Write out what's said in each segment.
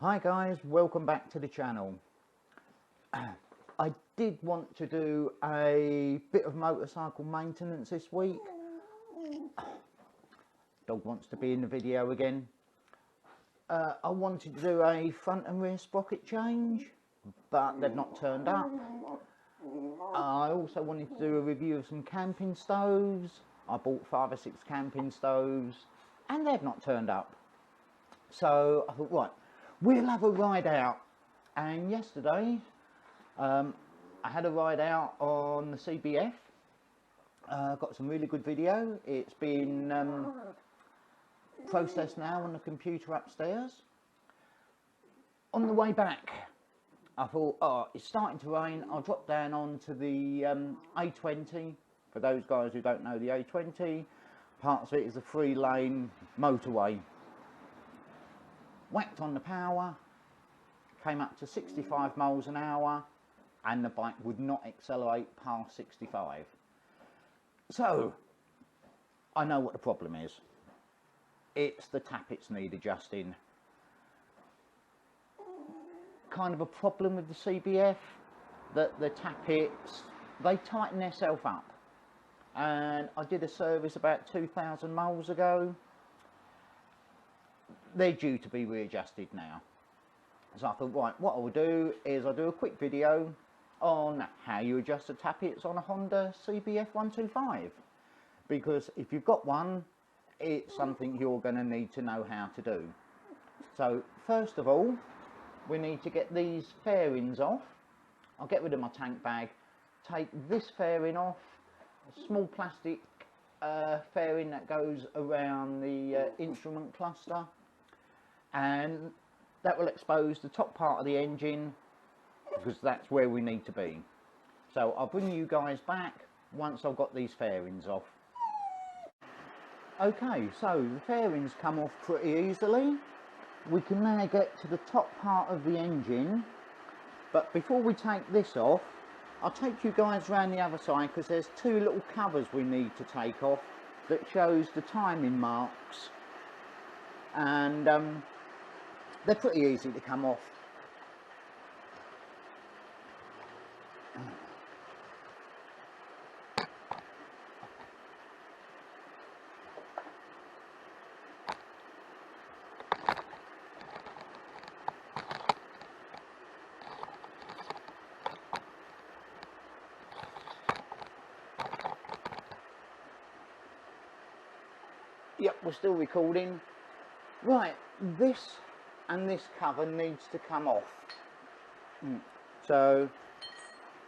Hi guys, welcome back to the channel. I did want to do a bit of motorcycle maintenance this week. Dog wants to be in the video again. I wanted to do a front and rear sprocket change, but they've not turned up. I also wanted to do a review of some camping stoves. I bought 5 or 6 camping stoves and they've not turned up. So I thought, right, we'll have a ride out. And yesterday I had a ride out on the CBF. Got some really good video. It's been processed now on the computer upstairs. On the way back I thought, oh, it's starting to rain, I'll drop down onto the A20. For those guys who don't know the A20, parts of it is a 3-lane motorway. Whacked on the power, came up to 65 miles an hour, and the bike would not accelerate past 65. So I know what the problem is. It's the tappets need adjusting. Kind of a problem with the CBF, that the tappets, they tighten themselves up. And I did a service about 2,000 miles ago. They're due to be readjusted now. So I thought, right, what I'll do is I'll do a quick video on how you adjust the tappets on a Honda CBF 125. Because if you've got one, it's something you're going to need to know how to do. So first of all, we need to get these fairings off. I'll get rid of my tank bag, take this fairing off, a small plastic fairing that goes around the instrument cluster, and that will expose the top part of the engine, because that's where we need to be. So I'll bring you guys back once I've got these fairings off. Okay, so the fairings come off pretty easily. We can now get to the top part of the engine, but before we take this off, I'll take you guys around the other side, because there's 2 little covers we need to take off that shows the timing marks, and they're pretty easy to come off. Yep, we're still recording. Right, this and this cover needs to come off. So,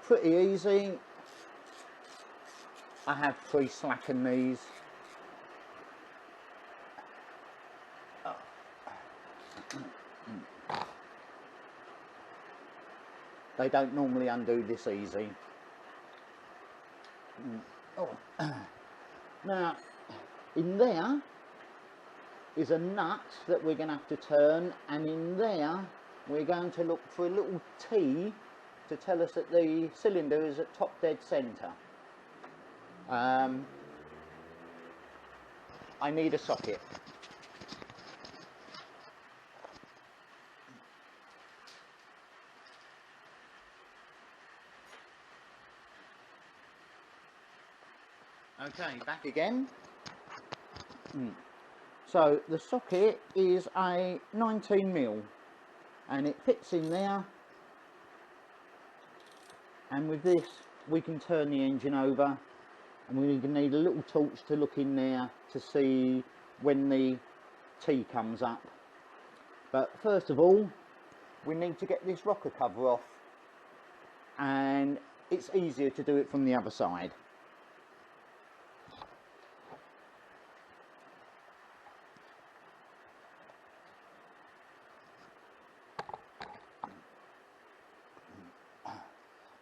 pretty easy. I have pre-slackened these. They don't normally undo this easy. Now, in there is a nut that we're going to have to turn, and in there we're going to look for a little T to tell us that the cylinder is at top dead centre. I need a socket. Okay, back again. So the socket is a 19mm and it fits in there, and with this we can turn the engine over, and we need a little torch to look in there to see when the T comes up. But first of all, we need to get this rocker cover off, and it's easier to do it from the other side.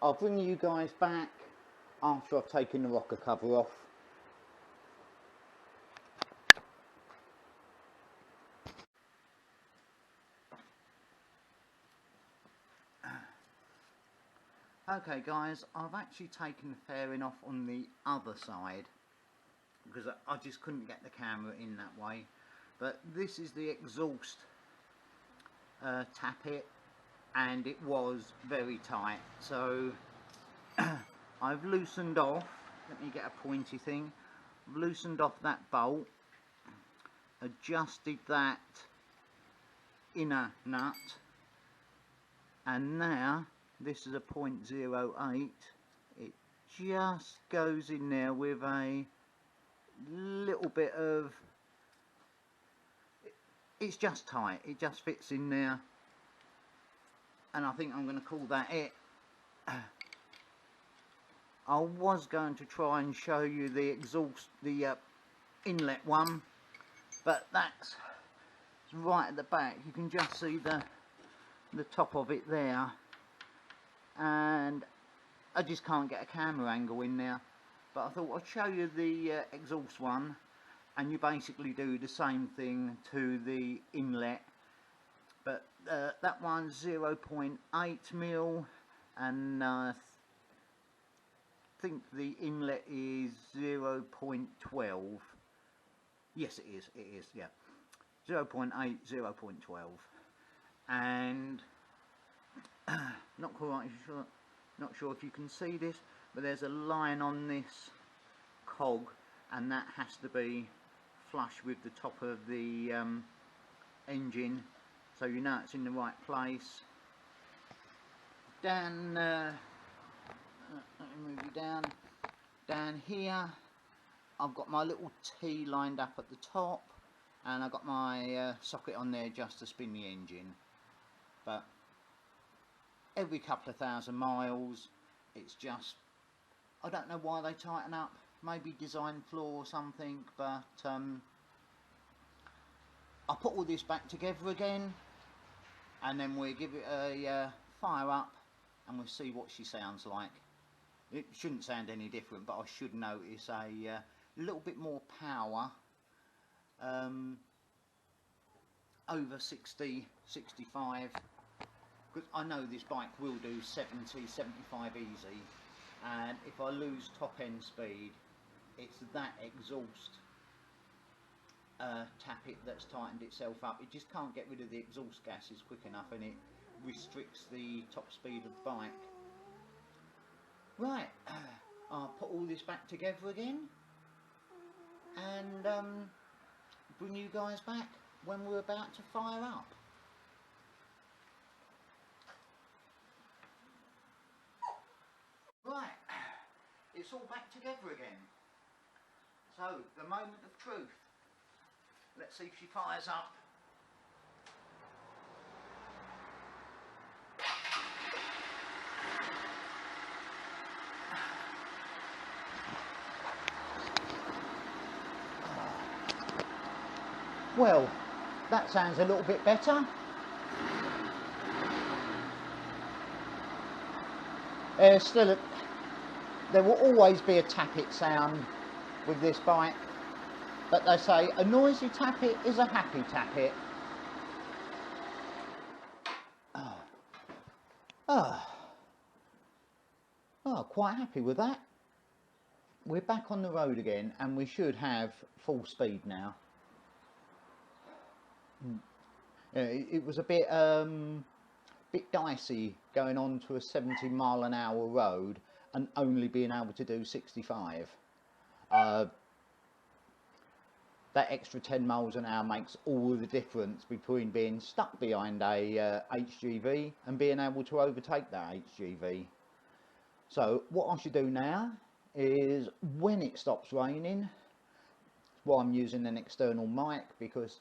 I'll bring you guys back after I've taken the rocker cover off. Okay guys, I've actually taken the fairing off on the other side because I just couldn't get the camera in that way. But this is the exhaust tappet, and it was very tight. So I've loosened off, let me get a pointy thing, I've loosened off that bolt, adjusted that inner nut, and now this is a 0.08. It just goes in there with a little bit of, it's just tight, it just fits in there, and I think I'm going to call that it. I was going to try and show you the exhaust, the inlet one, but that's right at the back. You can just see the top of it there, and I just can't get a camera angle in there. But I thought I'd show you the exhaust one, and you basically do the same thing to the inlet, but that one's 0.8mm, and I think the inlet is 0.12. Yes, it is, yeah, 0.8, 0.12, and not sure if you can see this, but there's a line on this cog, and that has to be flush with the top of the engine, so you know it's in the right place. Down, let me move you down here, I've got my little T lined up at the top, and I've got my socket on there just to spin the engine. But every couple of thousand miles, it's just, I don't know why they tighten up, maybe design flaw or something, but I'll put all this back together again, and then we'll give it a fire up, and we'll see what she sounds like. It shouldn't sound any different, but I should notice a little bit more power, over 60, 65, because I know this bike will do 70, 75 easy, and if I lose top end speed, it's that exhaust tappet that's tightened itself up. It just can't get rid of the exhaust gases quick enough, and it restricts the top speed of the bike. Right, I'll put all this back together again, and bring you guys back when we're about to fire up. Right, it's all back together again. So, the moment of truth. Let's see if she fires up. Well, that sounds a little bit better. There will always be a tappet sound with this bike, but they say a noisy tappet is a happy tappet. Quite happy with that. We're back on the road again, and we should have full speed now. It was a bit dicey going on to a 70-mile-an-hour road and only being able to do 65. That extra 10 miles an hour makes all the difference between being stuck behind a HGV and being able to overtake that HGV. So what I should do now is, when it stops raining, well, I'm using an external mic because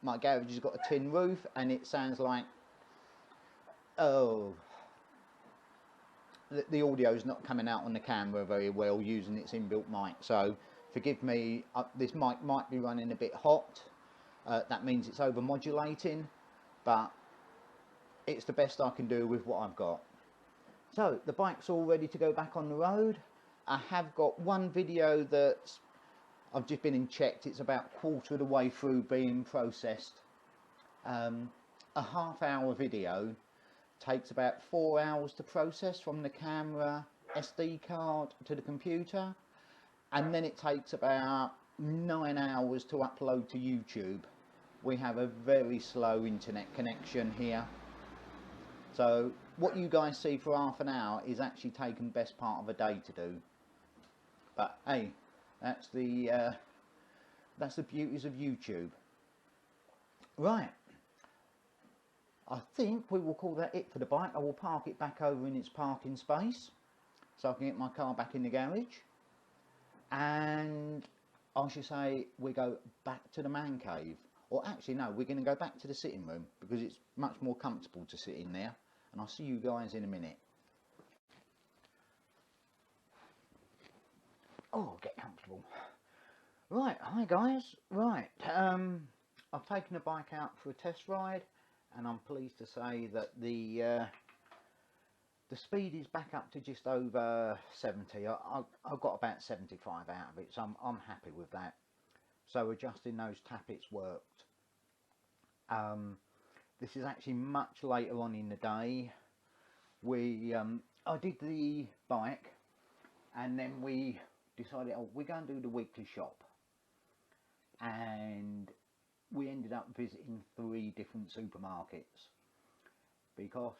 my garage has got a tin roof and it sounds like, oh, the audio is not coming out on the camera very well using its inbuilt mic, so forgive me. This mic might be running a bit hot, that means it's over modulating, but it's the best I can do with what I've got. So the bike's all ready to go back on the road. I have got one video that I've just been and checked. It's about a quarter of the way through being processed. A half-hour video takes about 4 hours to process from the camera SD card to the computer, and then it takes about 9 hours to upload to YouTube. we have a very slow internet connection here. So what you guys see for half an hour is actually taken best part of a day to do. But hey, that's the beauties of YouTube. Right, I think we will call that it for the bike. I will park it back over in its parking space so I can get my car back in the garage, and I should say we go back to the man cave, or actually no, we're going to go back to the sitting room because it's much more comfortable to sit in there, and I'll see you guys in a minute. Oh, get comfortable. Right, hi guys. Right, I've taken the bike out for a test ride, and I'm pleased to say that the speed is back up to just over 70. I've got about 75 out of it, so I'm happy with that. So adjusting those tappets worked. This is actually much later on in the day. I did the bike, and then we decided, oh, we're going to do the weekly shop, and we ended up visiting 3 different supermarkets because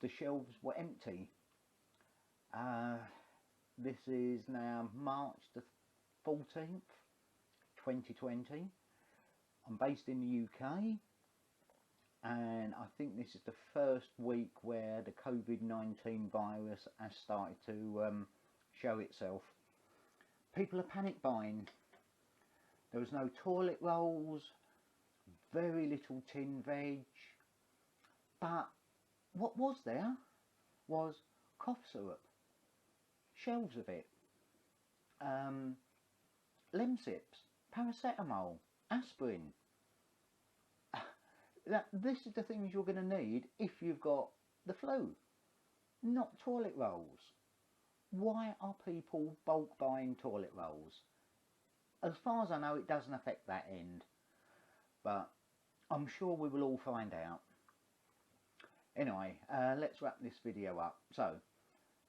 the shelves were empty. This is now March the 14th 2020. I'm based in the UK, and I think this is the first week where the COVID-19 virus has started to show itself. People are panic buying. There was no toilet rolls, very little tin veg, but what was there was cough syrup, shelves of it, Lemsips, paracetamol, aspirin. This is the things you're going to need if you've got the flu, not toilet rolls. Why are people bulk buying toilet rolls? As far as I know, it doesn't affect that end, but I'm sure we will all find out. Anyway, let's wrap this video up. So,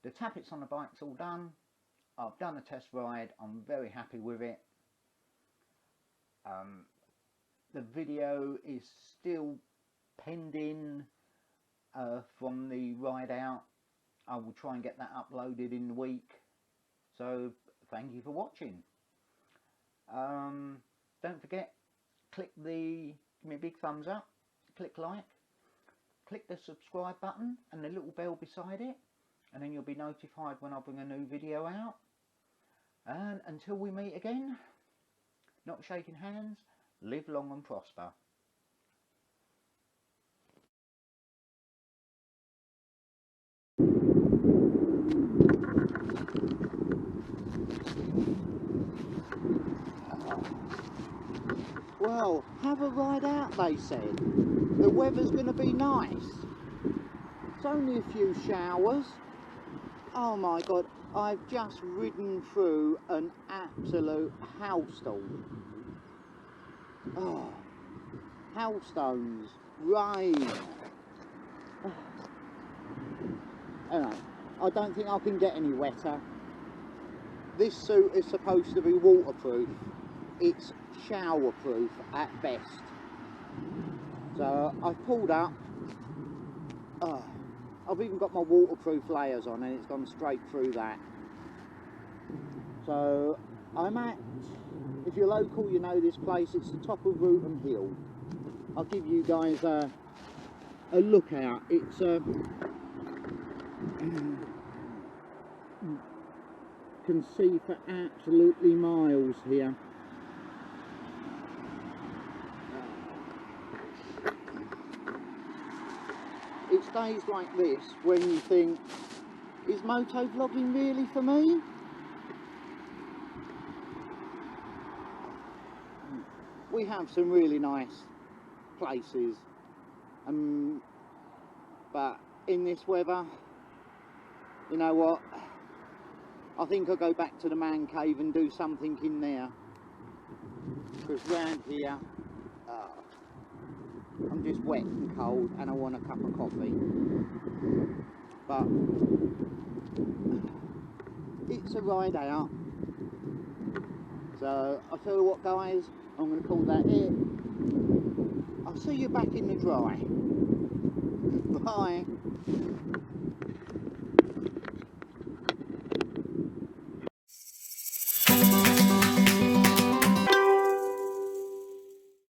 the tappets on the bike's all done. I've done a test ride. I'm very happy with it. The video is still pending from the ride out. I will try and get that uploaded in the week. So, thank you for watching. Don't forget, give me a big thumbs up, click like, click the subscribe button and the little bell beside it, and then you'll be notified when I bring a new video out. And until we meet again, not shaking hands, live long and prosper. Well, have a ride out, they said. The weather's going to be nice. It's only a few showers. Oh my god, I've just ridden through an absolute hailstorm. Oh, hailstones, rain. Anyway, I don't think I can get any wetter. This suit is supposed to be waterproof. It's showerproof at best. So I've pulled up. I've even got my waterproof layers on, and it's gone straight through that. So I'm at, if you're local, you know this place. It's the top of Rootham Hill. I'll give you guys a look out. It's can see for absolutely miles here. It's days like this when you think, is motovlogging really for me? We have some really nice places, but in this weather, you know what, I think I'll go back to the man cave and do something in there, because round here I'm just wet and cold and I want a cup of coffee. But it's a ride out. So I'll tell you what guys, I'm going to call that it. see you back in the dry. Bye.